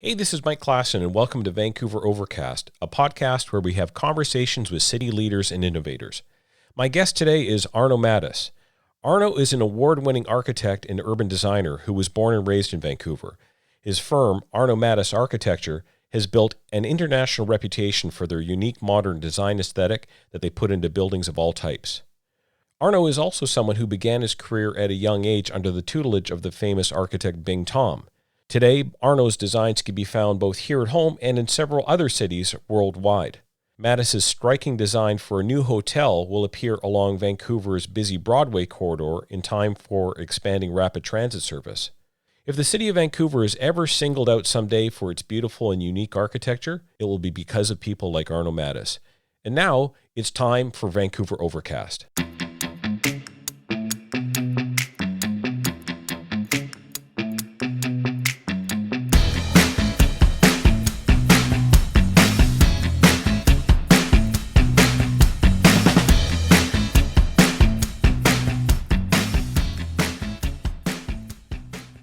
Hey, this is Mike Klassen, and welcome to Vancouver Overcast, a podcast where we have conversations with city leaders and innovators. My guest today is Arno Matis. Arno is an award-winning architect and urban designer who was born and raised in Vancouver. His firm, Arno Matis Architecture, has built an international reputation for their unique modern design aesthetic that they put into buildings of all types. Arno is also someone who began his career at a young age under the tutelage of the famous architect Bing Tom. Today, Arno's designs can be found both here at home and in several other cities worldwide. Matis's striking design for a new hotel will appear along Vancouver's busy Broadway corridor in time for expanding rapid transit service. If the city of Vancouver is ever singled out someday for its beautiful and unique architecture, it will be because of people like Arno Matis. And now, it's time for Vancouver Overcast.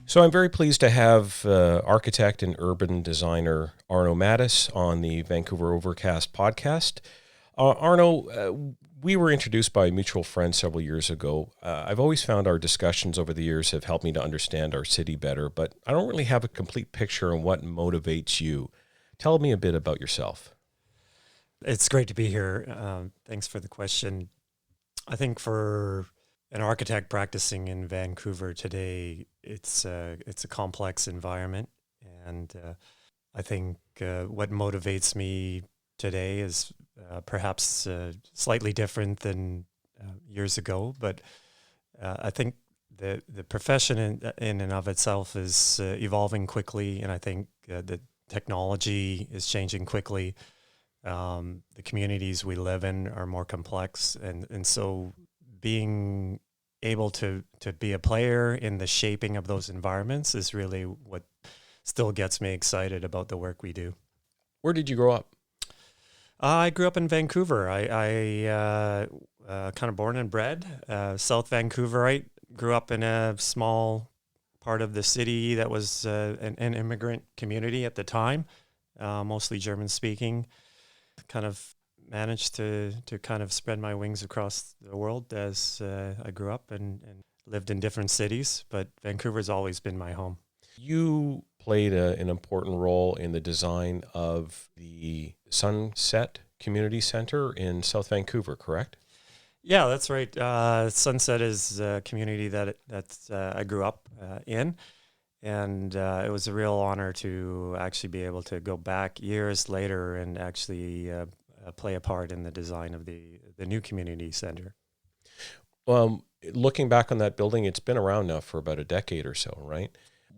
So I'm very pleased to have architect and urban designer Arno Matis on the Vancouver Overcast podcast. Arno, we were introduced by a mutual friend several years ago. I've always found our discussions over the years have helped me to understand our city better, but I don't really have a complete picture on what motivates you. Tell me a bit about yourself. It's great to be here. Thanks for the question. I think for an architect practicing in Vancouver today, it's a complex environment, and I think what motivates me today is perhaps slightly different than years ago. But I think the profession in and of itself is evolving quickly, and I think the technology is changing quickly. The communities we live in are more complex, and so being able to be a player in the shaping of those environments is really what still gets me excited about the work we do. Where did you grow up? I grew up in Vancouver. I kind of born and bred, South Vancouverite. Grew up in a small part of the city that was an immigrant community at the time, mostly German speaking. Kind of managed to kind of spread my wings across the world as I grew up and lived in different cities, but Vancouver's always been my home. You played an important role in the design of the Sunset Community Center in South Vancouver, correct? Yeah, that's right. Sunset is a community that I grew up in, and it was a real honor to actually be able to go back years later and actually play a part in the design of the new community center. Looking back on that building, it's been around now for about a decade or so, right?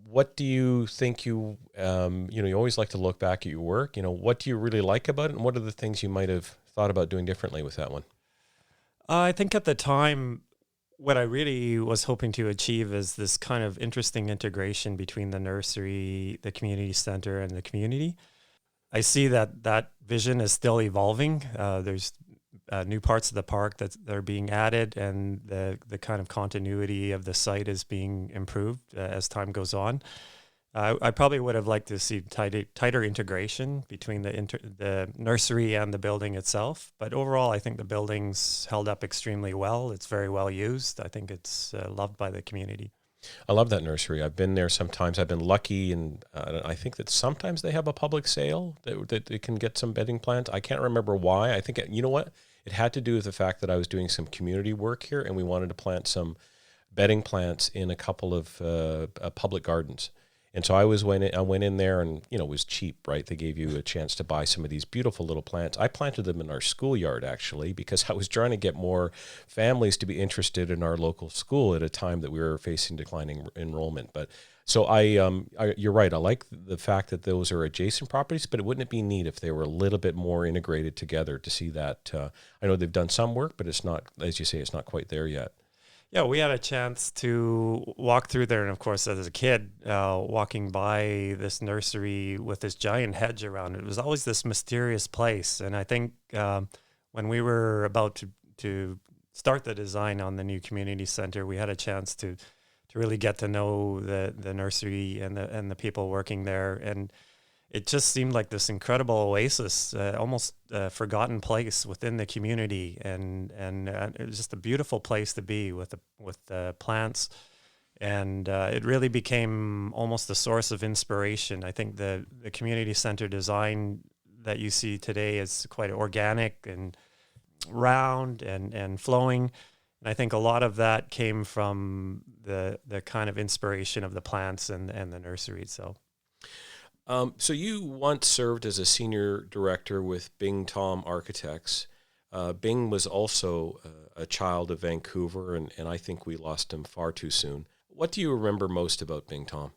What do you think you always like to look back at your work. What do you really like about it, and what are the things you might have thought about doing differently with that one? I think at the time, what I really was hoping to achieve is this kind of interesting integration between the nursery, the community center, and the community. I see that vision is still evolving. There's new parts of the park that are being added, and the kind of continuity of the site is being improved as time goes on. I probably would have liked to see tighter integration between the nursery and the building itself. But overall, I think the building's held up extremely well. It's very well used. I think it's loved by the community. I love that nursery. I've been there sometimes. I've been lucky, and I think that sometimes they have a public sale that they can get some bedding plants. I can't remember why. I think, you know what? It had to do with the fact that I was doing some community work here, and we wanted to plant some bedding plants in a couple of public gardens. And so I went in there, and it was cheap, right? They gave you a chance to buy some of these beautiful little plants. I planted them in our schoolyard, actually, because I was trying to get more families to be interested in our local school at a time that we were facing declining enrollment. But so you're right. I like the fact that those are adjacent properties, but wouldn't it be neat if they were a little bit more integrated together to see that? I know they've done some work, but it's not, as you say, it's not quite there yet. Yeah, we had a chance to walk through there. And of course, as a kid, walking by this nursery with this giant hedge around it, was always this mysterious place. And I think when we were about to start the design on the new community center, we had a chance to really get to know the nursery and the people working there. And it just seemed like this incredible oasis, almost forgotten place within the community, and it was just a beautiful place to be with the plants, and it really became almost a source of inspiration. I think the community center design that you see today is quite organic and round and flowing. And I think a lot of that came from the kind of inspiration of the plants and the nursery itself. So you once served as a senior director with Bing Tom Architects. Bing was also a child of Vancouver, and I think we lost him far too soon. What do you remember most about Bing Tom?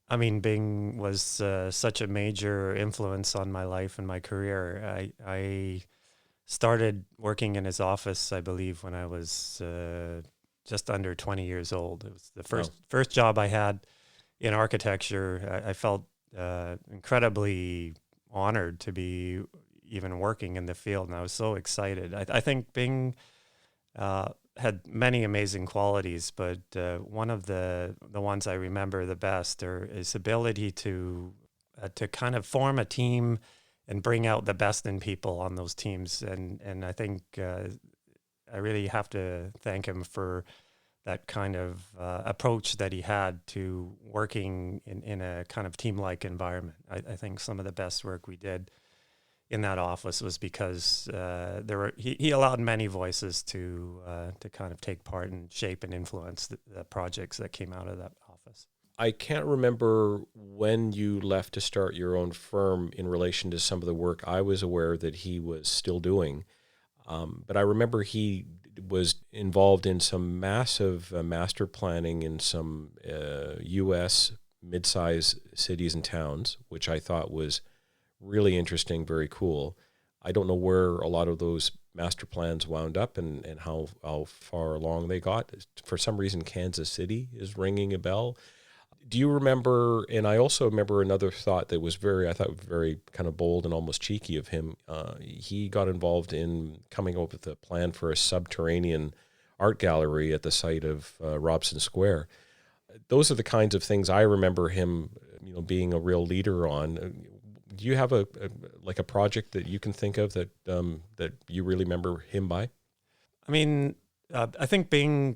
I mean, Bing was such a major influence on my life and my career. I started working in his office, I believe, when I was just under 20 years old. It was the first job I had in architecture. I felt incredibly honored to be even working in the field, and I was so excited. I think Bing had many amazing qualities, but one of the ones I remember the best are his ability to kind of form a team and bring out the best in people on those teams. And I think I really have to thank him for that kind of approach that he had to working in a kind of team-like environment. I think some of the best work we did in that office was because he allowed many voices to kind of take part and shape and influence the projects that came out of that office. I can't remember when you left to start your own firm in relation to some of the work I was aware that he was still doing. But I remember he was involved in some massive master planning in some U.S. mid-size cities and towns, which I thought was really interesting, very cool. I don't know where a lot of those master plans wound up and how far along they got. For some reason, Kansas City is ringing a bell. Do you remember, and I also remember another thought that was I thought very kind of bold and almost cheeky of him. He got involved in coming up with a plan for a subterranean art gallery at the site of Robson Square. Those are the kinds of things I remember him, being a real leader on. Do you have a project that you can think of that you really remember him by? I mean, I think being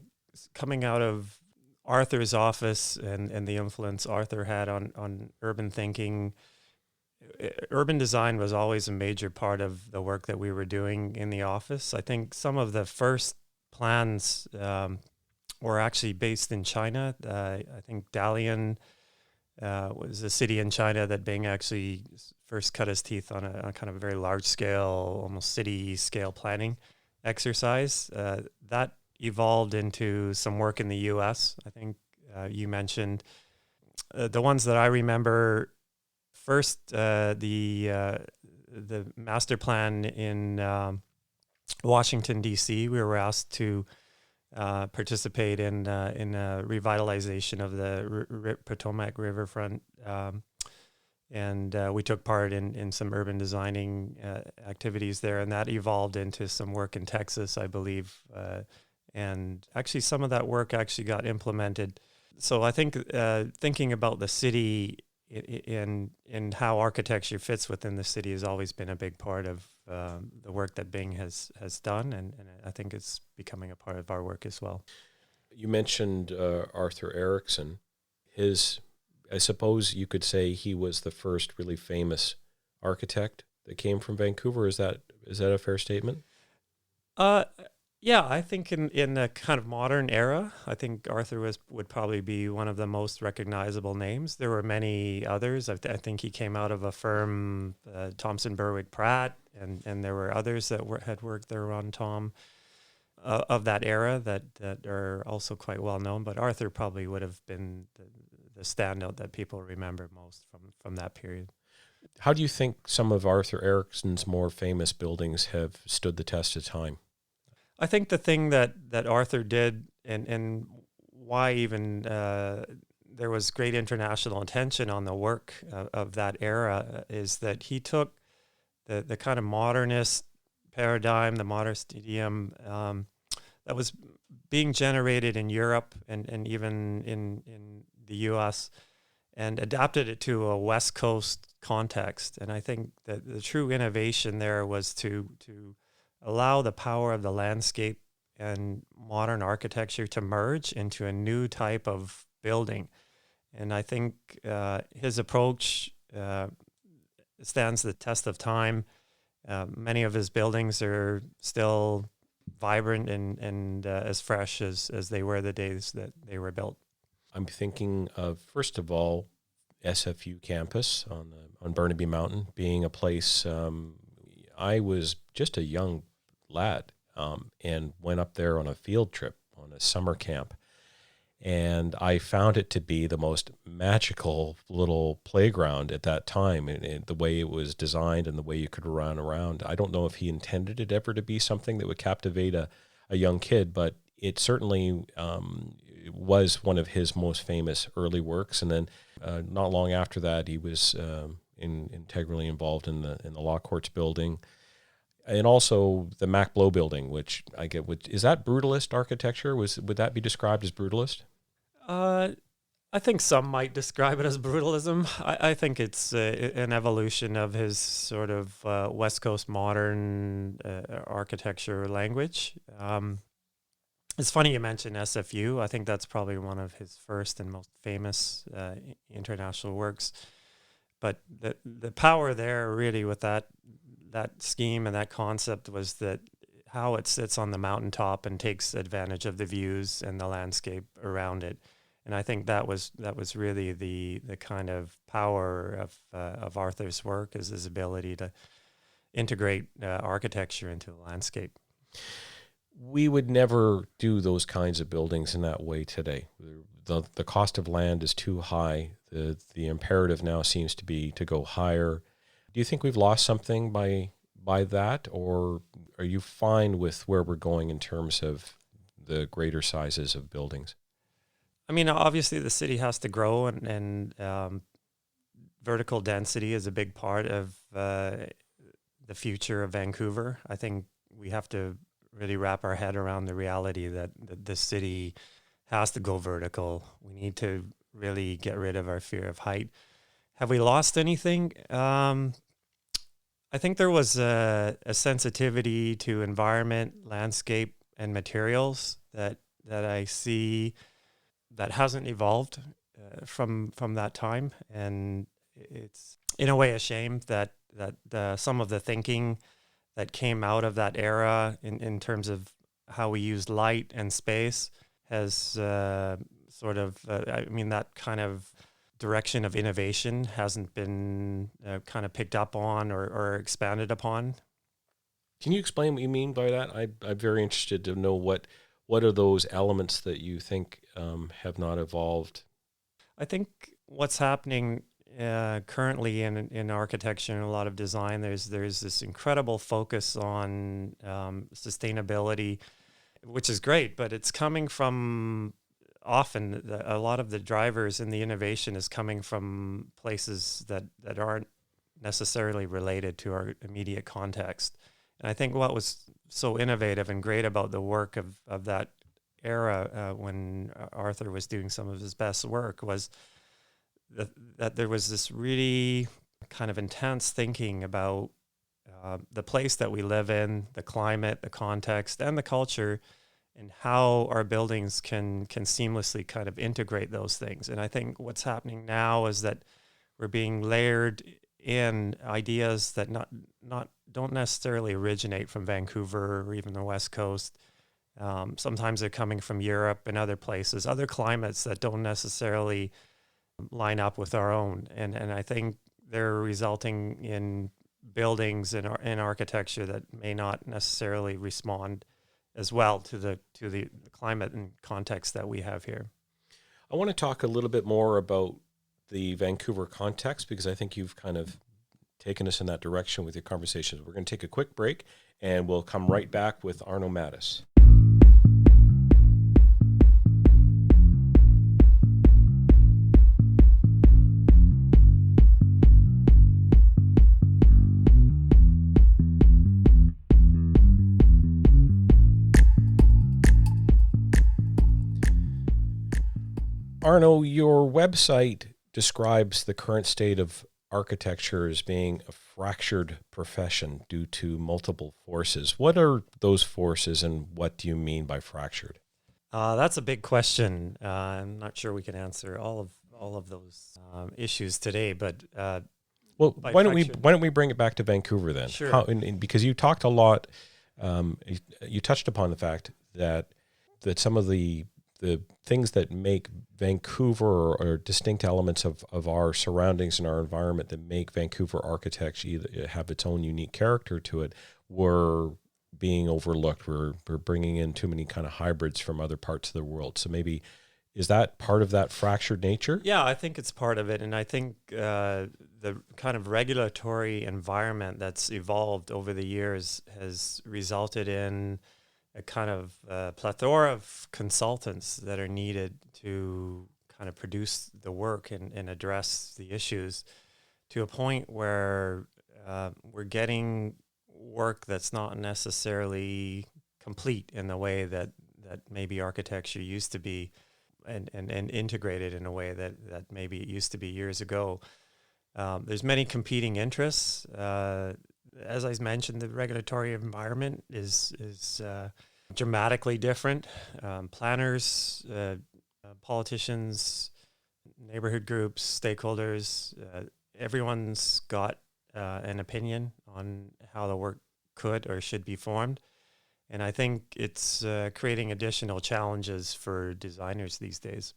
coming out of Arthur's office and the influence Arthur had on urban thinking, urban design was always a major part of the work that we were doing in the office. I think some of the first plans were actually based in China. I think Dalian was a city in China that Bing actually first cut his teeth on a kind of a very large scale, almost city scale planning exercise. That evolved into some work in the U.S. I think you mentioned the ones that I remember first. The master plan in Washington D.C. We were asked to participate in a revitalization of the Potomac Riverfront, and we took part in some urban designing activities there, and that evolved into some work in Texas, I believe. And actually, some of that work actually got implemented. So I think thinking about the city in how architecture fits within the city has always been a big part of the work that Bing has done, and I think it's becoming a part of our work as well. You mentioned Arthur Erickson. I suppose you could say he was the first really famous architect that came from Vancouver. Is that a fair statement? Yeah, I think in a kind of modern era, I think Arthur would probably be one of the most recognizable names. There were many others. I think he came out of a firm, Thompson Berwick Pratt, and there were others that had worked there around Tom of that era that are also quite well known. But Arthur probably would have been the standout that people remember most from that period. How do you think some of Arthur Erickson's more famous buildings have stood the test of time? I think the thing that Arthur did and why even there was great international attention on the work of that era is that he took the kind of modernist paradigm, the modernist idiom that was being generated in Europe and even in the U.S., and adapted it to a West Coast context. And I think that the true innovation there was to allow the power of the landscape and modern architecture to merge into a new type of building. And I think his approach stands the test of time. Many of his buildings are still vibrant and as fresh as they were the days that they were built. I'm thinking of, first of all, SFU campus on Burnaby Mountain being a place. I was just a young lad and went up there on a field trip on a summer camp. And I found it to be the most magical little playground at that time, and the way it was designed and the way you could run around. I don't know if he intended it ever to be something that would captivate a young kid, but it certainly was one of his most famous early works. And then not long after that, he was integrally involved in the law courts building, and also the Mac Blow building, which I get. Is that brutalist architecture? Would that be described as brutalist? I think some might describe it as brutalism. I think it's an evolution of his sort of West Coast modern architecture language. It's funny you mentioned SFU. I think that's probably one of his first and most famous international works. But the power there really with that scheme and that concept was that how it sits on the mountaintop and takes advantage of the views and the landscape around it. And I think that was really the kind of power of Arthur's work, is his ability to integrate architecture into the landscape. We would never do those kinds of buildings in that way today. The cost of land is too high. The imperative now seems to be to go higher. Do you think we've lost something by that, or are you fine with where we're going in terms of the greater sizes of buildings? I mean, obviously the city has to grow, and vertical density is a big part of the future of Vancouver. I think we have to really wrap our head around the reality that the city has to go vertical. We need to really get rid of our fear of height. Have we lost anything? I think there was a sensitivity to environment, landscape, and materials that I see that hasn't evolved from that time, and it's in a way a shame that some of the thinking that came out of that era in terms of how we use light and space has sort of that kind of direction of innovation hasn't been kind of picked up on or expanded upon. Can you explain what you mean by that? I'm very interested to know what are those elements that you think have not evolved? I think what's happening currently in architecture and a lot of design, there's this incredible focus on sustainability, which is great, but it's coming from often a lot of the drivers in the innovation is coming from places that aren't necessarily related to our immediate context. And I think what was so innovative and great about the work of that era when Arthur was doing some of his best work was that there was this really kind of intense thinking about the place that we live in, the climate, the context, and the culture, and how our buildings can seamlessly kind of integrate those things. And I think what's happening now is that we're being layered in ideas that don't necessarily originate from Vancouver or even the West Coast. Sometimes they're coming from Europe and other places, other climates that don't necessarily line up with our own. And I think they're resulting in buildings and architecture that may not necessarily respond as well to the climate and context that we have here. I want to talk a little bit more about the Vancouver context, because I think you've kind of taken us in that direction with your conversations. We're going to take a quick break, and we'll come right back with Arno Matis. Arno, your website describes the current state of architecture as being a fractured profession due to multiple forces. What are those forces, and what do you mean by fractured? That's a big question. I'm not sure we can answer all of those issues today, but Well, by why don't fractured, we bring it back to Vancouver then? sure. Because you talked a lot, you touched upon the fact that some of the things that make Vancouver or distinct elements of our surroundings and our environment that make Vancouver architecture either have its own unique character to it were being overlooked. We're bringing in too many kind of hybrids from other parts of the world. So maybe, is that part of that fractured nature? Yeah, I think it's part of it. And I think the kind of regulatory environment that's evolved over the years has resulted in a kind of plethora of consultants that are needed to kind of produce the work and address the issues to a point where we're getting work that's not necessarily complete in the way that maybe architecture used to be, and integrated in a way that maybe it used to be years ago. There's many competing interests. As I mentioned, the regulatory environment is dramatically different. Planners, politicians, neighborhood groups, stakeholders, everyone's got an opinion on how the work could or should be formed. And I think it's creating additional challenges for designers these days.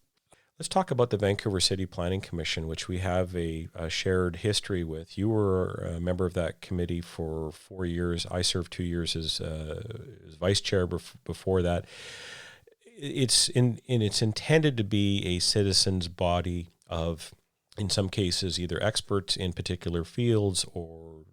Let's talk about the Vancouver City Planning Commission, which we have a shared history with. You were a member of that committee for 4 years. I served 2 years as vice chair before that. It's intended to be a citizens' body of, in some cases, either experts in particular fields or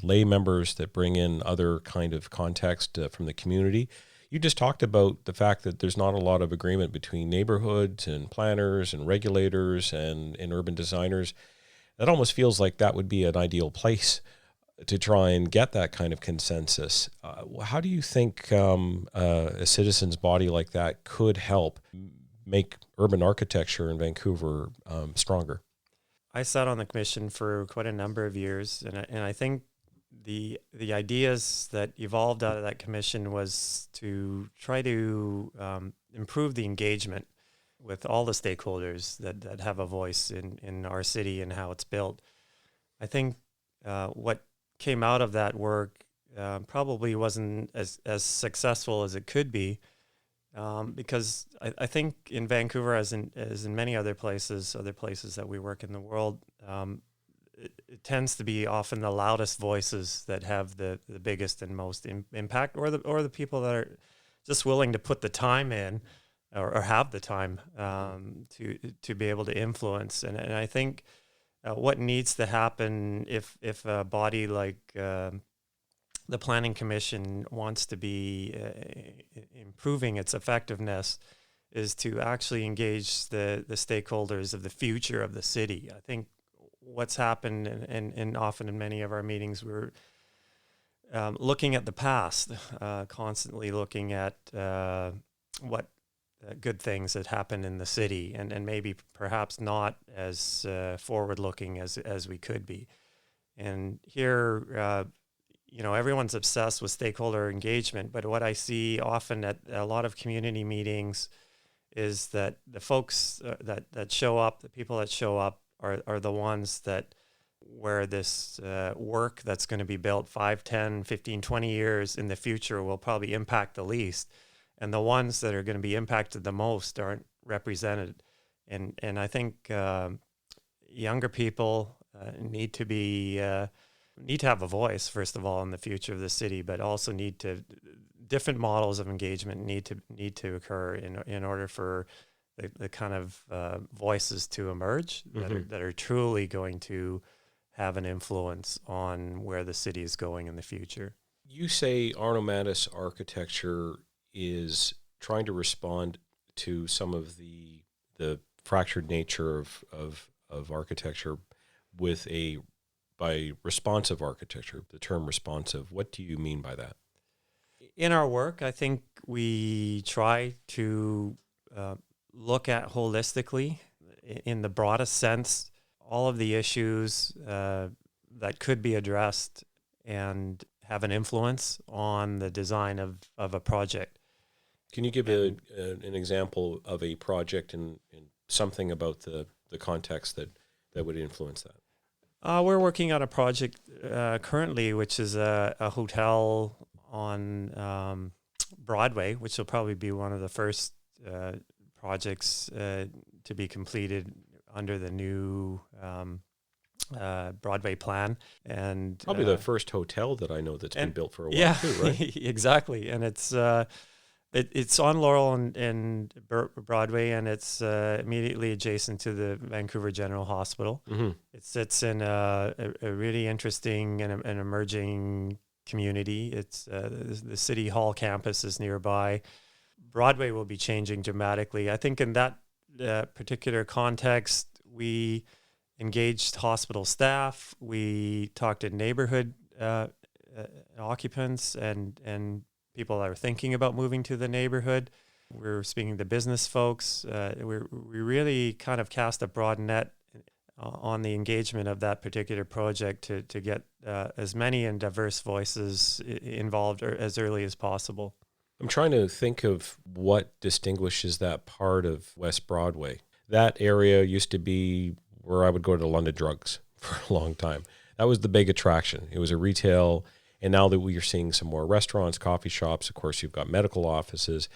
lay members that bring in other kind of context from the community. You just talked about the fact that there's not a lot of agreement between neighborhoods and planners and regulators and urban designers. That almost feels like that would be an ideal place to try and get that kind of consensus. How do you think a citizens' body like that could help make urban architecture in Vancouver stronger? I sat on the commission for quite a number of years, and I think the ideas that evolved out of that commission was to try to improve the engagement with all the stakeholders that have a voice in our city and how it's built. I think what came out of that work probably wasn't as successful as it could be, because I think in Vancouver, as in many other places that we work in the world, it tends to be often the loudest voices that have the biggest and most impact, or the people that are just willing to put the time in, or have the time to be able to influence. And I think what needs to happen if a body like the Planning Commission wants to be improving its effectiveness is to actually engage the stakeholders of the future of the city. I think what's happened, and often in many of our meetings, we're looking at the past, constantly looking at what good things that happened in the city, and maybe perhaps not as forward-looking as we could be. And here, everyone's obsessed with stakeholder engagement, but what I see often at a lot of community meetings is that the folks that show up, the people that show up, are the ones that where this work that's going to be built 5, 10, 15, 20 years in the future will probably impact the least. And the ones that are going to be impacted the most aren't represented. And I think younger people need to have a voice, first of all, in the future of the city, but also different models of engagement need to occur in order for the kind of voices to emerge that are truly going to have an influence on where the city is going in the future. You say Arno Matis architecture is trying to respond to some of the fractured nature of architecture by responsive architecture, the term responsive. What do you mean by that? In our work, I think we try to look at holistically, in the broadest sense, all of the issues that could be addressed and have an influence on the design of a project. Can you give an example of a project and something about the context that would influence that? We're working on a project currently, which is a hotel on Broadway, which will probably be one of the first projects to be completed under the new Broadway plan. And probably the first hotel that I know that's been built for a while, yeah, too, right? Exactly. And it's on Laurel and Broadway, and it's immediately adjacent to the Vancouver General Hospital. Mm-hmm. It sits in a really interesting and an emerging community. It's the City Hall campus is nearby. Broadway will be changing dramatically. I think in that particular context, we engaged hospital staff. We talked to neighborhood occupants and people that are thinking about moving to the neighborhood. We're speaking to business folks. We really kind of cast a broad net on the engagement of that particular project to get as many and diverse voices involved as early as possible. I'm trying to think of what distinguishes that part of West Broadway. That area used to be where I would go to London Drugs for a long time. That was the big attraction. It was a retail. And now that we are seeing some more restaurants, coffee shops, of course, you've got medical offices.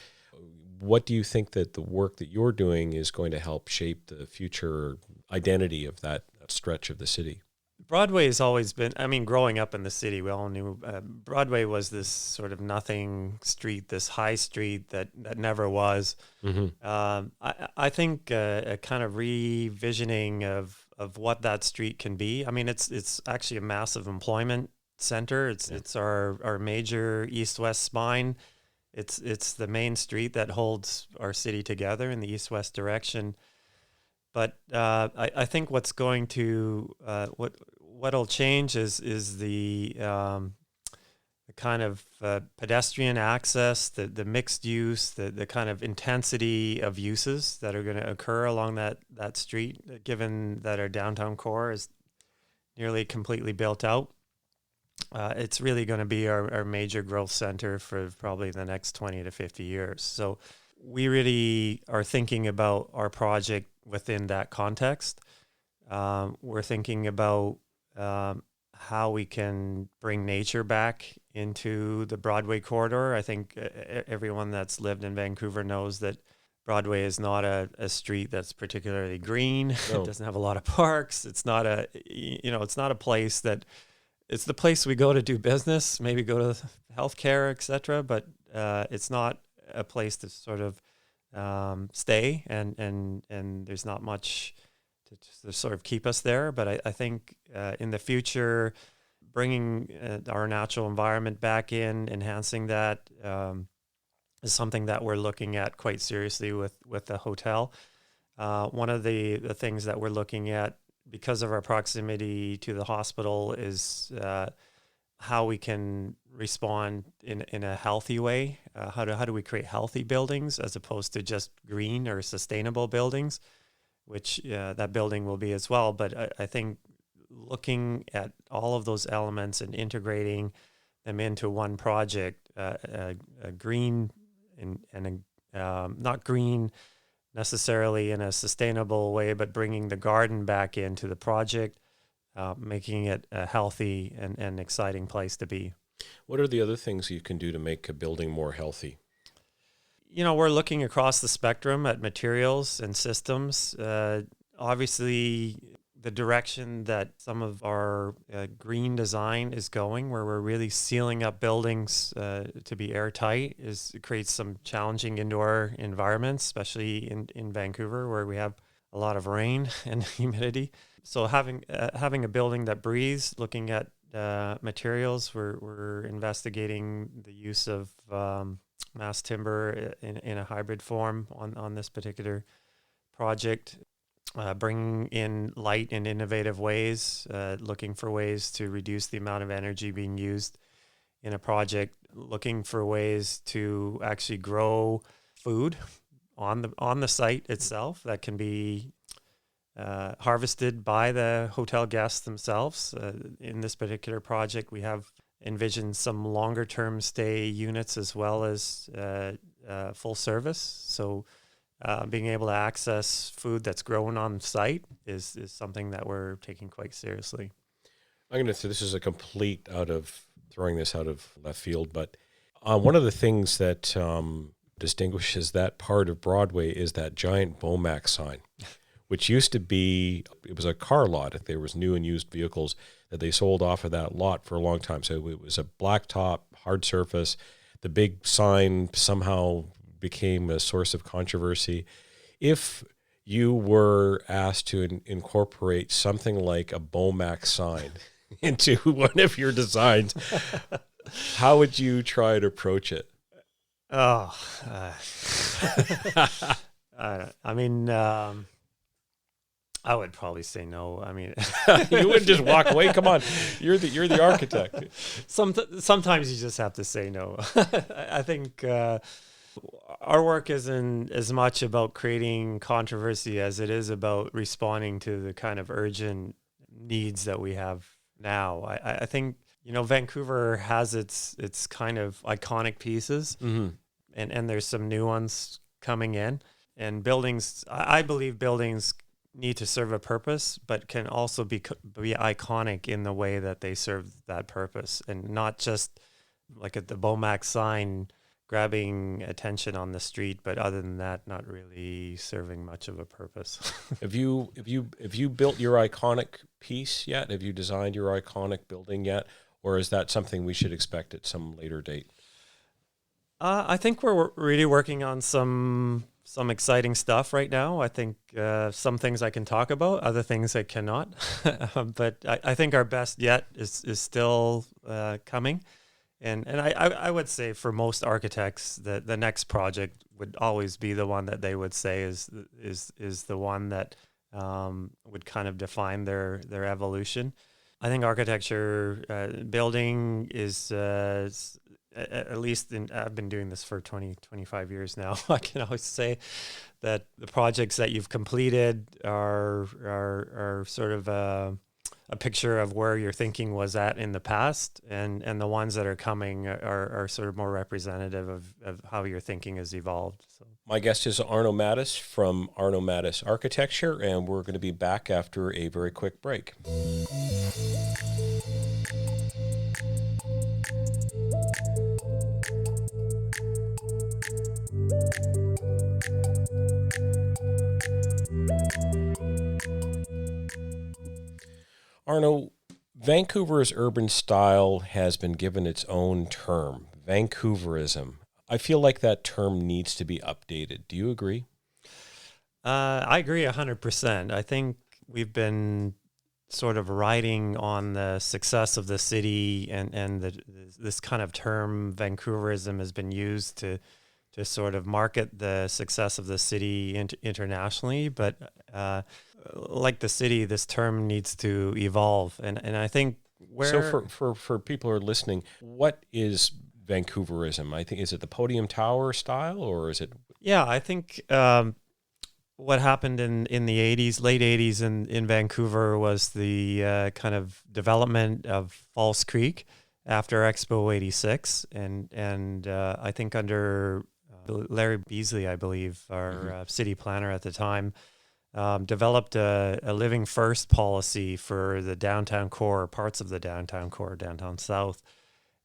What do you think that the work that you're doing is going to help shape the future identity of that stretch of the city? Broadway has always been, growing up in the city, we all knew Broadway was this sort of nothing street, this high street that never was. Mm-hmm. I think a kind of revisioning of what that street can be. I mean, it's actually a massive employment center. It's our major east-west spine. It's the main street that holds our city together in the east-west direction. But I think what's going to what'll change is the kind of pedestrian access, the mixed use, the kind of intensity of uses that are going to occur along that street, given that our downtown core is nearly completely built out. It's really going to be our major growth center for probably the next 20 to 50 years. So we really are thinking about our project within that context. We're thinking about how we can bring nature back into the Broadway corridor. I think everyone that's lived in Vancouver knows that Broadway is not a street that's particularly green. No. It doesn't have a lot of parks. It's not it's not a place that, it's the place we go to do business, maybe go to healthcare, etc. But it's not a place to sort of stay, and there's not much to sort of keep us there. But I think in the future, bringing our natural environment back in, enhancing that is something that we're looking at quite seriously with the hotel. One of the things that we're looking at, because of our proximity to the hospital, is how we can respond in a healthy way. How do we create healthy buildings as opposed to just green or sustainable buildings, which that building will be as well. But I think looking at all of those elements and integrating them into one project, a green and not green necessarily in a sustainable way, but bringing the garden back into the project, making it a healthy and exciting place to be. What are the other things you can do to make a building more healthy? We're looking across the spectrum at materials and systems. Obviously, the direction that some of our green design is going, where we're really sealing up buildings to be airtight, it creates some challenging indoor environments, especially in Vancouver, where we have a lot of rain and humidity. So having a building that breathes, looking at materials, we're investigating the use of mass timber in a hybrid form on this particular project. Bringing in light in innovative ways, looking for ways to reduce the amount of energy being used in a project, looking for ways to actually grow food on the site itself that can be harvested by the hotel guests themselves. In this particular project, we have envisioned some longer term stay units as well as full service. So being able to access food that's grown on site is something that we're taking quite seriously. I'm going to say this is a complete throwing this out of left field, but one of the things that distinguishes that part of Broadway is that giant Bomac sign, which used to be, it was a car lot. If there was new and used vehicles that they sold off of that lot for a long time. So it was a blacktop, hard surface. The big sign somehow became a source of controversy. If you were asked to incorporate something like a Bomac sign into one of your designs, how would you try to approach it? Oh, I mean, I would probably say no. I mean, you wouldn't just walk away. Come on, you're the architect. Sometimes you just have to say no. I think our work isn't as much about creating controversy as it is about responding to the kind of urgent needs that we have now. I think, Vancouver has its kind of iconic pieces, and there's some new ones coming in. And buildings, I believe buildings need to serve a purpose, but can also be iconic in the way that they serve that purpose, and not just like at the Bomac sign grabbing attention on the street, but other than that, not really serving much of a purpose. Have you built your iconic piece yet? Have you designed your iconic building yet? Or is that something we should expect at some later date? I think we're really working on some exciting stuff right now. I think some things I can talk about, other things I cannot. But I think our best yet is still coming. And I would say for most architects that the next project would always be the one that they would say is the one that would kind of define their evolution. I think architecture, building is at least I've been doing this for 25 years now. I can always say that the projects that you've completed are sort of a picture of where your thinking was at in the past, and the ones that are coming are sort of more representative of how your thinking has evolved. So. My guest is Arno Matis from Arno Matis Architecture, and we're going to be back after a very quick break. Arno, Vancouver's urban style has been given its own term, Vancouverism. I feel like that term needs to be updated. Do you agree? I agree 100%. I think we've been sort of riding on the success of the city, and this kind of term Vancouverism has been used to sort of market the success of the city internationally. But like the city, this term needs to evolve. And I think So for people who are listening, what is Vancouverism? I think, is it the podium tower style, or is it? Yeah, I think what happened in the 80s, late 80s in Vancouver was the kind of development of False Creek after Expo 86. And I think under Larry Beasley, I believe, our city planner at the time, developed a living first policy for the downtown core, parts of the downtown core, downtown south,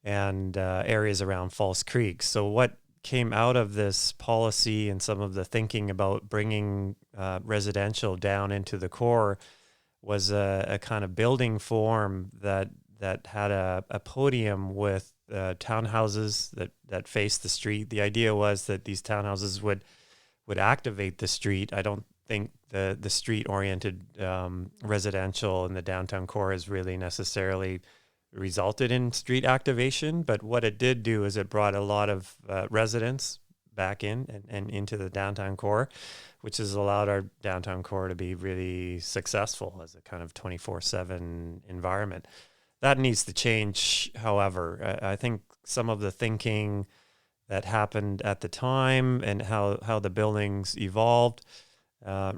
and areas around False Creek. So what came out of this policy and some of the thinking about bringing residential down into the core was a kind of building form that had a podium with townhouses that faced the street. The idea was that these townhouses would activate the street. I don't think the street-oriented residential in the downtown core has really necessarily resulted in street activation, but what it did do is it brought a lot of residents back in and into the downtown core, which has allowed our downtown core to be really successful as a kind of 24/7 environment. That needs to change, however. I think some of the thinking that happened at the time and how the buildings evolved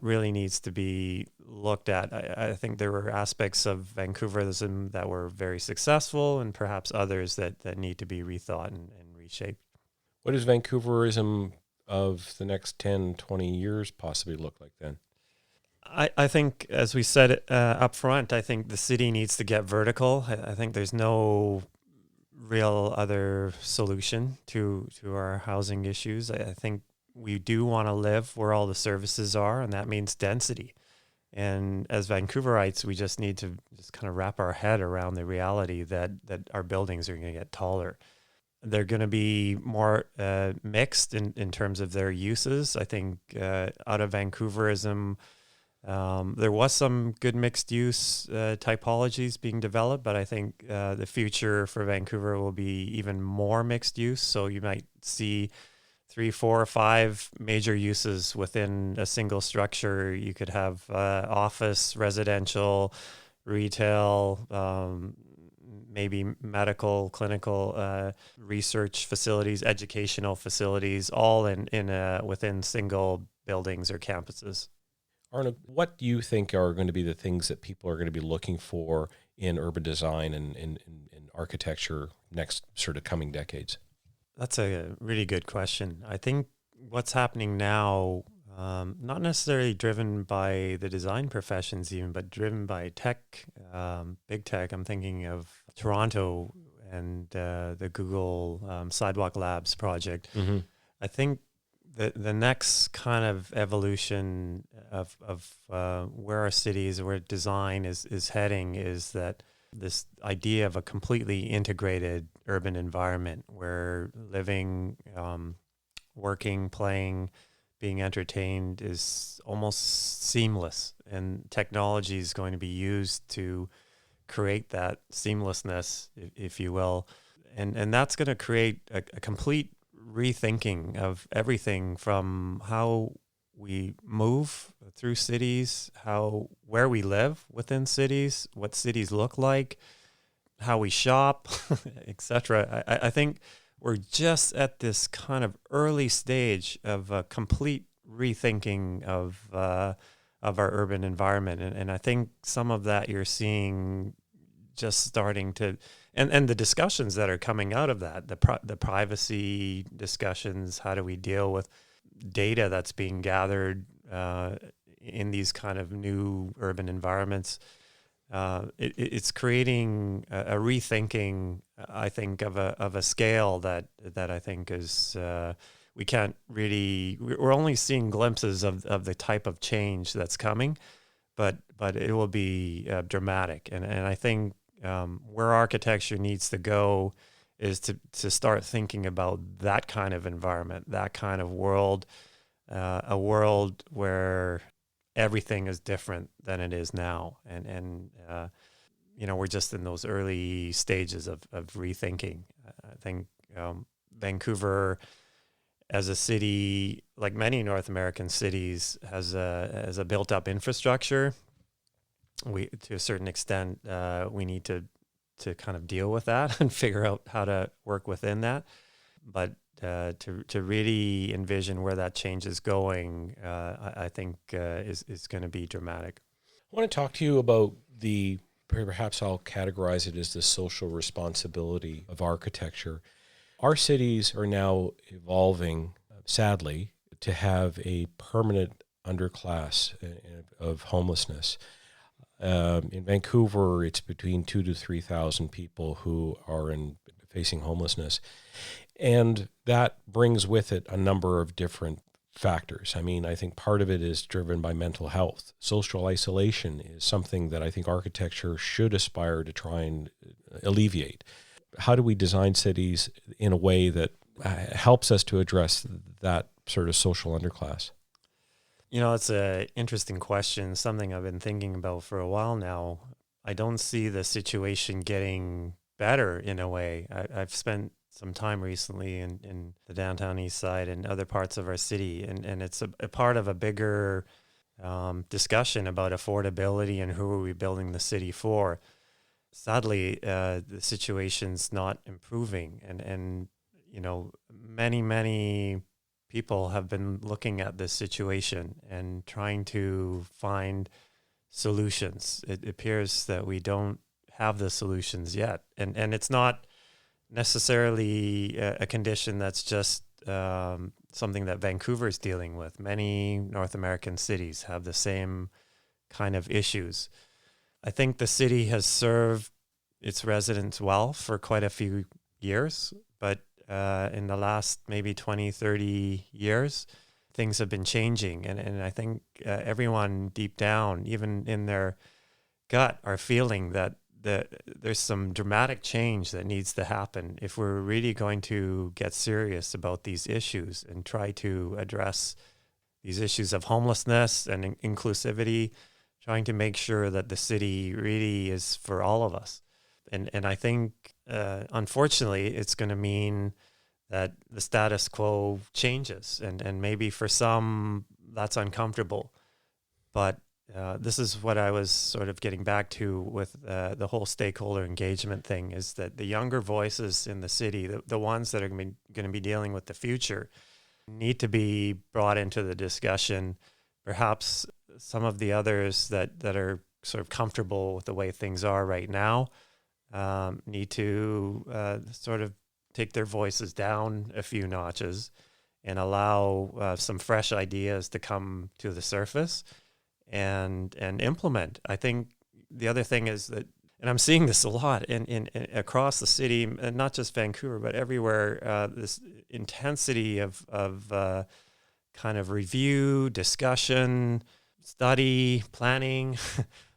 really needs to be looked at. I think there were aspects of Vancouverism that were very successful and perhaps others that need to be rethought and reshaped. What does Vancouverism of the next 10, 20 years possibly look like then? I think, as we said up front, I think the city needs to get vertical. I think there's no real other solution to our housing issues. I think we do want to live where all the services are, and that means density. And as Vancouverites, we just need to just kind of wrap our head around the reality that our buildings are going to get taller. They're going to be more mixed in terms of their uses. I think out of Vancouverism, there was some good mixed use typologies being developed, but I think the future for Vancouver will be even more mixed use. So you might see 3, 4, or 5 major uses within a single structure. You could have office, residential, retail, maybe medical, clinical, research facilities, educational facilities, all in within single buildings or campuses. Arno, what do you think are going to be the things that people are going to be looking for in urban design and in architecture next sort of coming decades? That's a really good question. I think what's happening now, not necessarily driven by the design professions even, but driven by tech, big tech. I'm thinking of Toronto and the Google Sidewalk Labs project. Mm-hmm. I think the next kind of evolution of where our cities, where design is heading, is that this idea of a completely integrated urban environment where living, working, playing, being entertained is almost seamless, and technology is going to be used to create that seamlessness, if you will, and that's going to create a complete rethinking of everything from how we move through cities, where we live within cities, what cities look like, how we shop, etc. I think we're just at this kind of early stage of a complete rethinking of our urban environment, and I think some of that you're seeing just starting to, and the discussions that are coming out of that, the privacy discussions, how do we deal with data that's being gathered in these kind of new urban environments. It's creating a rethinking, I think, of a scale that I think is we can't really. We're only seeing glimpses of the type of change that's coming, but it will be dramatic. And I think where architecture needs to go is to start thinking about that kind of environment, that kind of world, a world where everything is different than it is now. And we're just in those early stages of rethinking. I think Vancouver as a city, like many North American cities, has a built-up infrastructure. To a certain extent, we need to kind of deal with that and figure out how to work within that. But to really envision where that change is going, I think is going to be dramatic. I want to talk to you about perhaps I'll categorize it as the social responsibility of architecture. Our cities are now evolving, sadly, to have a permanent underclass of homelessness. In Vancouver, it's between 2,000 to 3,000 people who are facing homelessness. And that brings with it a number of different factors. I mean, I think part of it is driven by mental health. Social isolation is something that I think architecture should aspire to try and alleviate. How do we design cities in a way that helps us to address that sort of social underclass? It's an interesting question, something I've been thinking about for a while now. I don't see the situation getting better in a way. I've spent some time recently in the downtown east side and other parts of our city, and it's a part of a bigger discussion about affordability and who are we building the city for. Sadly, the situation's not improving, and many people have been looking at this situation and trying to find solutions. It appears that we don't have the solutions yet. And it's not necessarily a condition that's just something that Vancouver is dealing with. Many North American cities have the same kind of issues. I think the city has served its residents well for quite a few years, but in the last maybe 20, 30 years, things have been changing. And I think everyone deep down, even in their gut, are feeling that there's some dramatic change that needs to happen if we're really going to get serious about these issues and try to address these issues of homelessness and inclusivity, trying to make sure that the city really is for all of us. And I think, unfortunately, it's going to mean that the status quo changes. And maybe for some, that's uncomfortable. But this is what I was sort of getting back to with the whole stakeholder engagement thing, is that the younger voices in the city, the ones that are going to be dealing with the future, need to be brought into the discussion. Perhaps some of the others that are sort of comfortable with the way things are right now need to sort of take their voices down a few notches and allow some fresh ideas to come to the surface and implement. I think the other thing is that, and I'm seeing this a lot in across the city, and not just Vancouver, but everywhere, this intensity of kind of review, discussion, study, planning,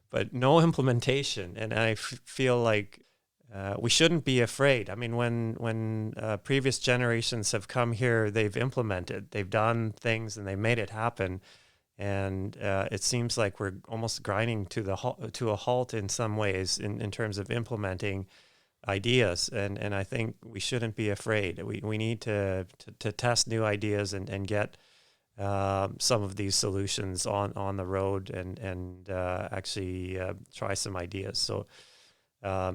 but no implementation. And I feel like we shouldn't be afraid. I mean, when previous generations have come here, they've implemented, they've done things, and they've made it happen. And it seems like we're almost grinding to a halt in some ways in terms of implementing ideas. And I think we shouldn't be afraid. We need to test new ideas and get some of these solutions on the road and actually try some ideas. So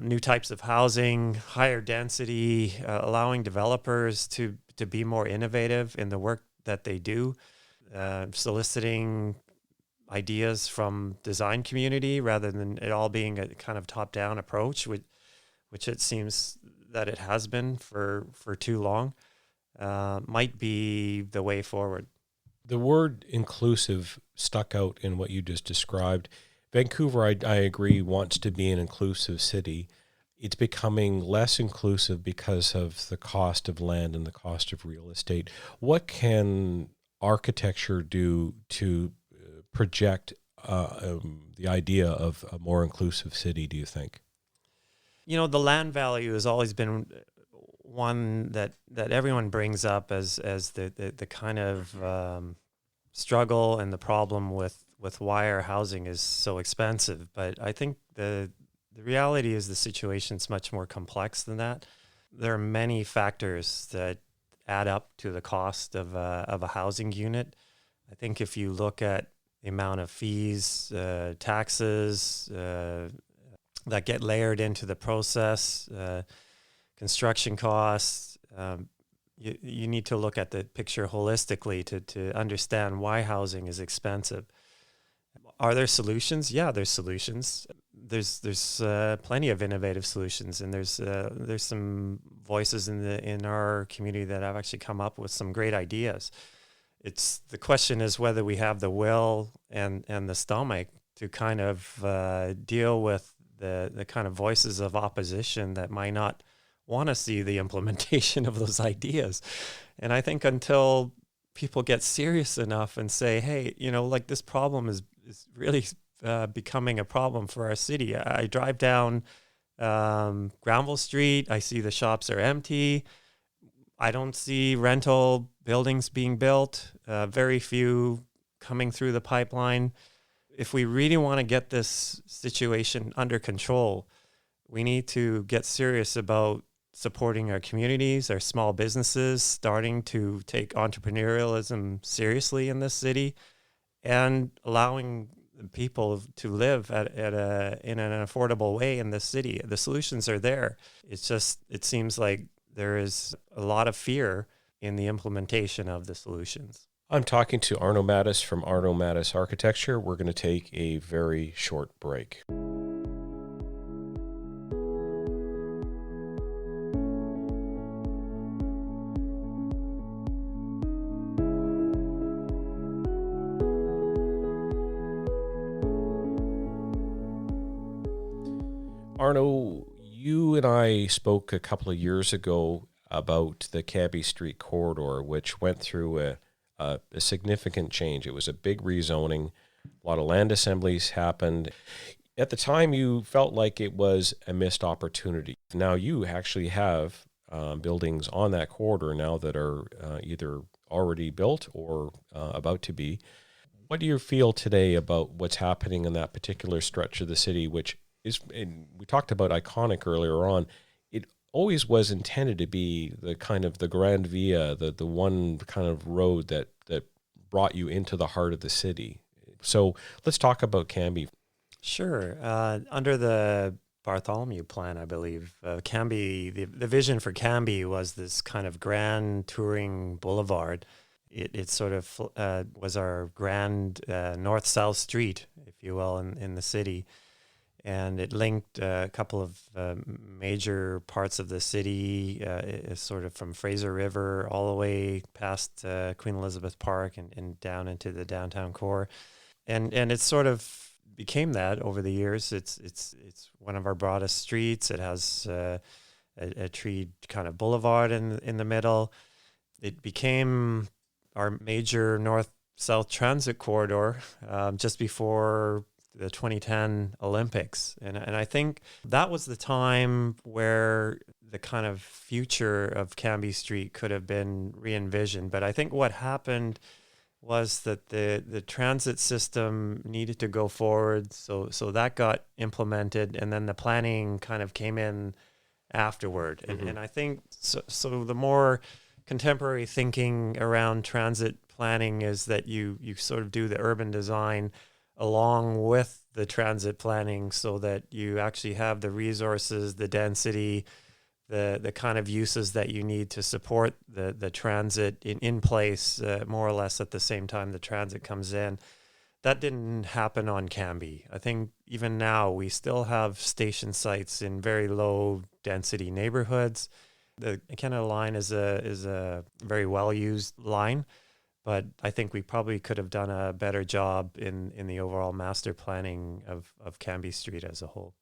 new types of housing, higher density, allowing developers to be more innovative in the work that they do. Soliciting ideas from design community rather than it all being a kind of top-down approach, which it seems that it has been for too long, might be the way forward. The word inclusive stuck out in what you just described. Vancouver, I agree, wants to be an inclusive city. It's becoming less inclusive because of the cost of land and the cost of real estate. What can architecture do to project the idea of a more inclusive city, do you think? You know, the land value has always been one that everyone brings up as the kind of struggle and the problem with why our housing is so expensive. But I think the reality is the situation's much more complex than that. There are many factors that add up to the cost of a housing unit. I think if you look at the amount of fees, taxes that get layered into the process, construction costs, you need to look at the picture holistically to understand why housing is expensive. Are there solutions? Yeah, there's solutions. There's plenty of innovative solutions, and there's some voices in our community that have actually come up with some great ideas. It's the question is whether we have the will and the stomach to kind of deal with the kind of voices of opposition that might not want to see the implementation of those ideas. And I think until people get serious enough and say, hey, you know, like this problem is really becoming a problem for our city. I drive down Granville Street. I see the shops are empty. I don't see rental buildings being built. Very few coming through the pipeline. If we really want to get this situation under control, we need to get serious about supporting our communities, our small businesses, starting to take entrepreneurialism seriously in this city, and allowing people to live in an affordable way in this city. The solutions are there. It's just, it seems like there is a lot of fear in the implementation of the solutions. I'm talking to Arno Matis from Arno Matis Architecture. We're going to take a very short break. Arno, you and I spoke a couple of years ago about the Cambie Street corridor, which went through a significant change. It was a big rezoning. A lot of land assemblies happened. At the time, you felt like it was a missed opportunity. Now you actually have buildings on that corridor now that are either already built or about to be. What do you feel today about what's happening in that particular stretch of the city, which is, and we talked about iconic earlier on, it always was intended to be the kind of the grand via, the one kind of road that brought you into the heart of the city. So let's talk about Cambie. Sure. Under the Bartholomew Plan, I believe, Cambie, the vision for Cambie was this kind of grand touring boulevard. It sort of was our grand north-south street, if you will, in the city. And it linked a couple of major parts of the city, sort of from Fraser River all the way past Queen Elizabeth Park and down into the downtown core. And it sort of became that over the years. It's one of our broadest streets. It has a treed kind of boulevard in the middle. It became our major north-south transit corridor just before the 2010 Olympics. And I think that was the time where the kind of future of Cambie Street could have been re-envisioned. But I think what happened was that the transit system needed to go forward. So that got implemented, and then the planning kind of came in afterward. Mm-hmm. And I think so the more contemporary thinking around transit planning is that you sort of do the urban design along with the transit planning so that you actually have the resources, the density, the kind of uses that you need to support the transit in place more or less at the same time the transit comes in. That didn't happen on Cambie. I think even now we still have station sites in very low density neighborhoods. The Canada line is a very well used line, but I think we probably could have done a better job in the overall master planning of Cambie Street as a whole.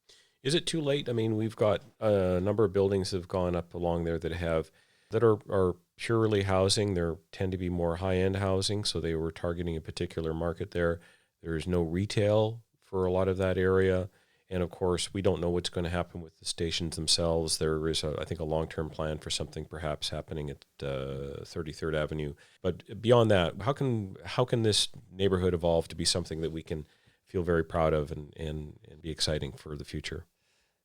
Is it too late? I mean, we've got a number of buildings that have gone up along there that are purely housing. They tend to be more high-end housing, so they were targeting a particular market there. There is no retail for a lot of that area. And of course, we don't know what's going to happen with the stations themselves. There is, I think, a long-term plan for something perhaps happening at 33rd Avenue. But beyond that, how can this neighborhood evolve to be something that we can feel very proud of and be exciting for the future?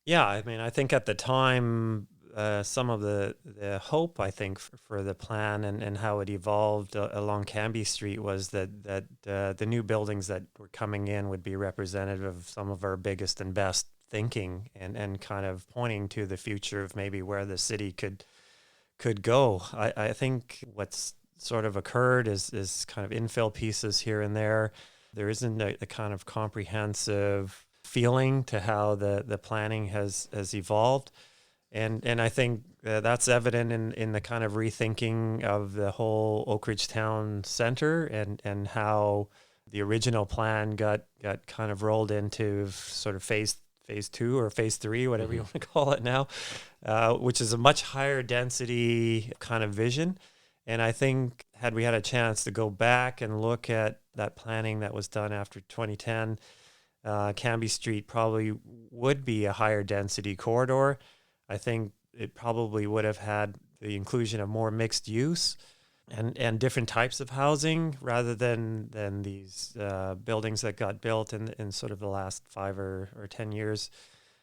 Yeah, I mean, I think at the time, some of the hope, I think, for the plan and how it evolved along Cambie Street was that the new buildings that were coming in would be representative of some of our biggest and best thinking and kind of pointing to the future of maybe where the city could go. I think what's sort of occurred is kind of infill pieces here and there. There isn't a kind of comprehensive feeling to how the planning has evolved. And I think that's evident in the kind of rethinking of the whole Oak Ridge Town Center and how the original plan got kind of rolled into sort of phase 2 or phase 3, whatever you want to call it now, which is a much higher density kind of vision. And I think had we had a chance to go back and look at that planning that was done after 2010, Cambie Street probably would be a higher density corridor. I think it probably would have had the inclusion of more mixed use and different types of housing rather than these buildings that got built in sort of the last 5 or 10 years,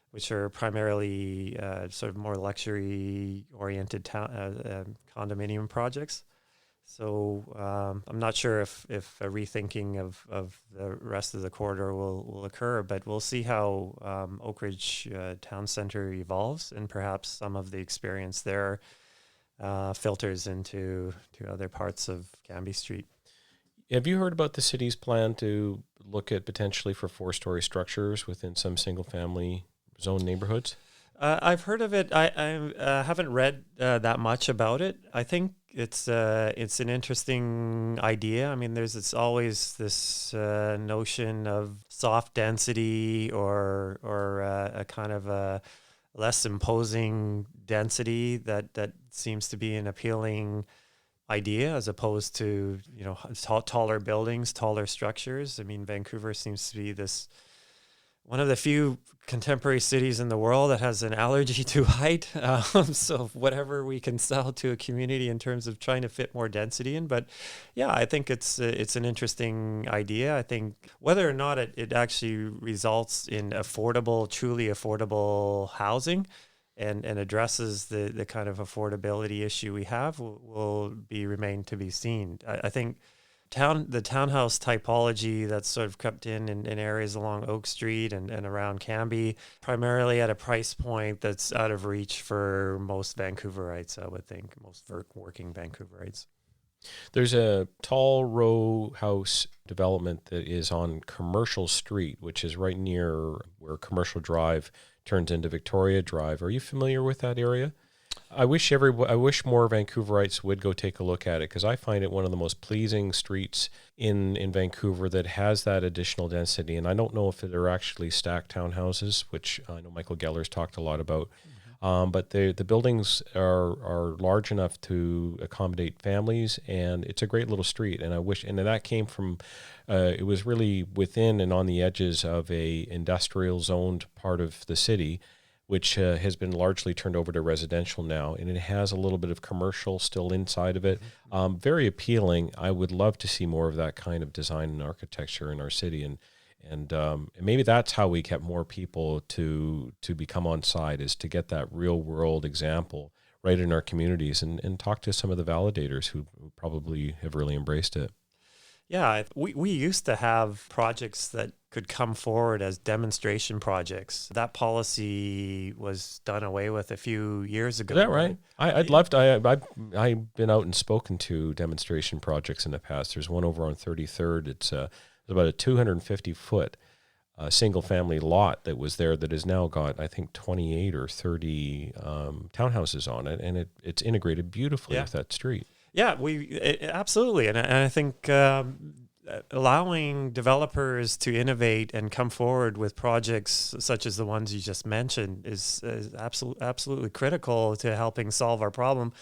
which are primarily sort of more luxury-oriented condominium projects. So I'm not sure if a rethinking of the rest of the corridor will occur, but we'll see how Oak Ridge Town Center evolves, and perhaps some of the experience there filters into other parts of Cambie Street. Have you heard about the city's plan to look at potentially for 4-story structures within some single-family zone neighborhoods? I've heard of it. I haven't read that much about it. I think it's an interesting idea. I mean, it's always this notion of soft density or a kind of a less imposing density that seems to be an appealing idea, as opposed to taller buildings, taller structures. I mean, Vancouver seems to be this one of the few contemporary cities in the world that has an allergy to height. So whatever we can sell to a community in terms of trying to fit more density in. But yeah, I think it's an interesting idea. I think whether or not it actually results in truly affordable housing and addresses the kind of affordability issue we have will remain to be seen. I think the townhouse typology that's sort of crept in areas along Oak Street and around Cambie, primarily at a price point that's out of reach for most Vancouverites, I would think, most working Vancouverites. There's a tall row house development that is on Commercial Street, which is right near where Commercial Drive turns into Victoria Drive. Are you familiar with that area? I wish more Vancouverites would go take a look at it, because I find it one of the most pleasing streets in Vancouver that has that additional density. And I don't know if they're actually stacked townhouses, which I know Michael Geller's talked a lot about. But the buildings are large enough to accommodate families, and it's a great little street. And that came from, it was really within and on the edges of a industrial zoned part of the city, which has been largely turned over to residential now, and it has a little bit of commercial still inside of it. Very appealing. I would love to see more of that kind of design and architecture in our city, and maybe that's how we get more people to become on side, is to get that real world example right in our communities and talk to some of the validators who probably have really embraced it. Yeah, we used to have projects that could come forward as demonstration projects. That policy was done away with a few years ago. Is that right? I'd love to. I've been out and spoken to demonstration projects in the past. There's one over on 33rd. It's about a 250-foot single-family lot that was there that has now got, I think, 28 or 30 townhouses on it, and it's integrated beautifully with that street. Yeah, absolutely, and I think allowing developers to innovate and come forward with projects such as the ones you just mentioned is absolutely critical to helping solve our problem.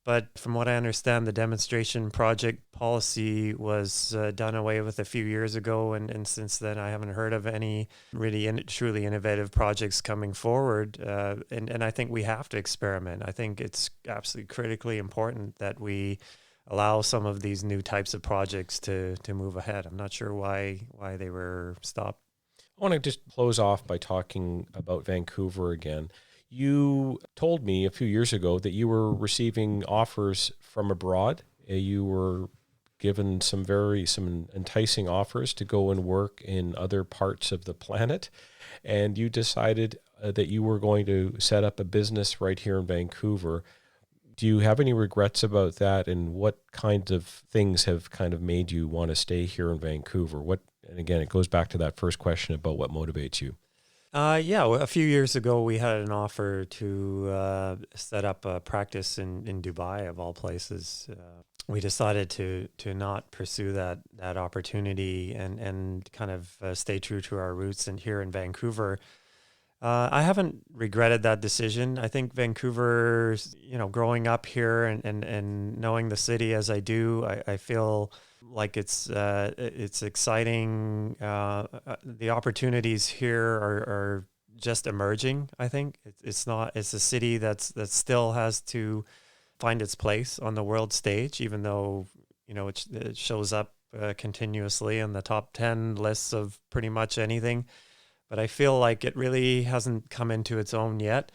But from what I understand, the demonstration project policy was done away with a few years ago, and since then I haven't heard of any really truly innovative projects coming forward. And I think we have to experiment. I think it's absolutely critically important that we allow some of these new types of projects to move ahead. I'm not sure why they were stopped. I want to just close off by talking about Vancouver again. You told me a few years ago that you were receiving offers from abroad. You were given some enticing offers to go and work in other parts of the planet, and you decided that you were going to set up a business right here in Vancouver. Do you have any regrets about that, and what kinds of things have kind of made you want to stay here in Vancouver? And again, it goes back to that first question about what motivates you. A few years ago, we had an offer to set up a practice in Dubai, of all places. We decided to not pursue that opportunity and kind of stay true to our roots and here in Vancouver. I haven't regretted that decision. I think Vancouver, growing up here and knowing the city as I do, I feel like it's exciting. The opportunities here are just emerging. I think it's a city that still has to find its place on the world stage, even though it shows up continuously in the top 10 lists of pretty much anything. But I feel like it really hasn't come into its own yet.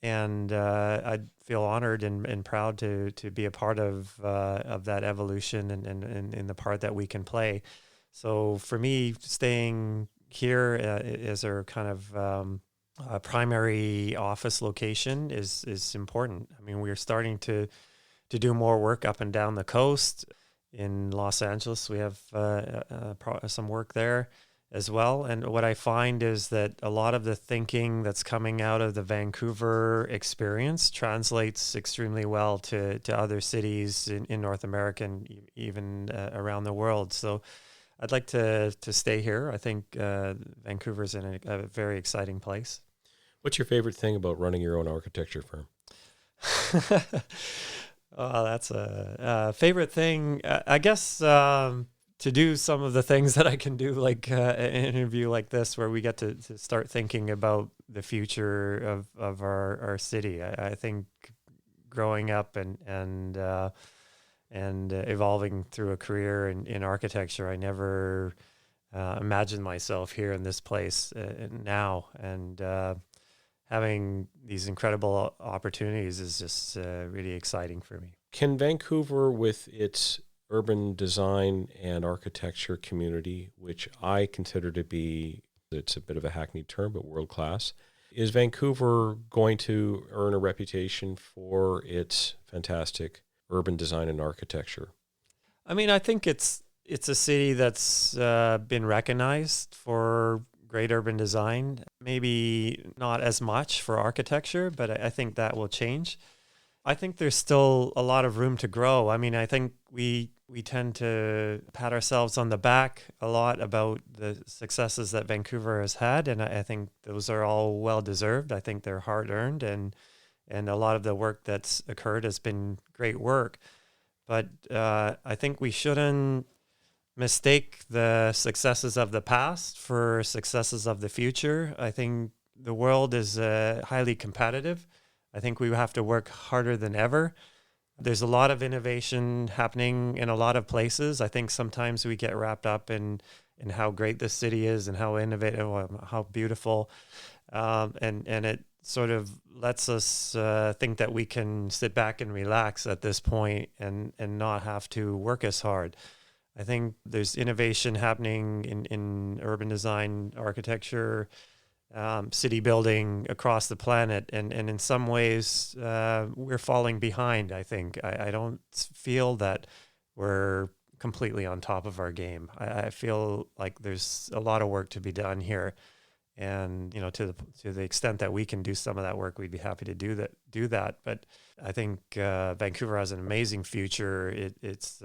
And I feel honored and proud to be a part of that evolution and in the part that we can play. So for me, staying here is our kind of primary office location is important. I mean, we're starting to do more work up and down the coast. In Los Angeles, we have some work there as well. And what I find is that a lot of the thinking that's coming out of the Vancouver experience translates extremely well to other cities in North America and even around the world. So I'd like to stay here. I think Vancouver's in a very exciting place. What's your favorite thing about running your own architecture firm? Oh, that's a favorite thing. I guess to do some of the things that I can do, like an interview like this, where we get to start thinking about the future of our city. I think growing up and evolving through a career in architecture, I never imagined myself here in this place now. And having these incredible opportunities is just really exciting for me. Can Vancouver, with its urban design and architecture community, which I consider to be, it's a bit of a hackneyed term, but world class, is Vancouver going to earn a reputation for its fantastic urban design and architecture? I mean, I think it's a city that's been recognized for great urban design. Maybe not as much for architecture, but I think that will change. I think there's still a lot of room to grow. I mean, I think we tend to pat ourselves on the back a lot about the successes that Vancouver has had, and I think those are all well deserved. I think they're hard earned, and a lot of the work that's occurred has been great work. But I think we shouldn't mistake the successes of the past for successes of the future. I think the world is highly competitive. I think we have to work harder than ever. There's a lot of innovation happening in a lot of places. I think sometimes we get wrapped up in how great this city is and how innovative, how beautiful, and it sort of lets us think that we can sit back and relax at this point and not have to work as hard. I think there's innovation happening in urban design, architecture, city building across the planet. And in some ways, we're falling behind, I think. I don't feel that we're completely on top of our game. I feel like there's a lot of work to be done here. And, you know, to the extent that we can do some of that work, we'd be happy to do that. But I think Vancouver has an amazing future. It's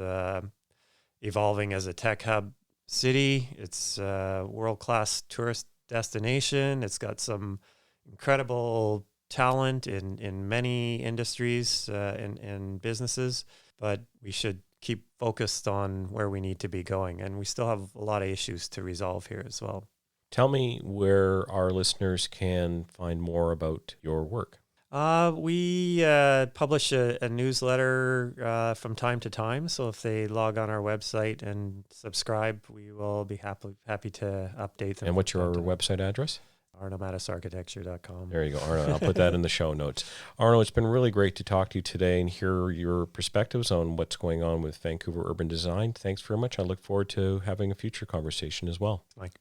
evolving as a tech hub city. It's a world-class tourist destination. It's got some incredible talent in many industries and businesses, but we should keep focused on where we need to be going. And we still have a lot of issues to resolve here as well. Tell me where our listeners can find more about your work. We publish a newsletter from time to time. So if they log on our website and subscribe, we will be happy to update them. And what's your website address? ArnoMatisArchitecture.com. There you go, Arno. I'll put that in the show notes. Arno, it's been really great to talk to you today and hear your perspectives on what's going on with Vancouver urban design. Thanks very much. I look forward to having a future conversation as well. Mike.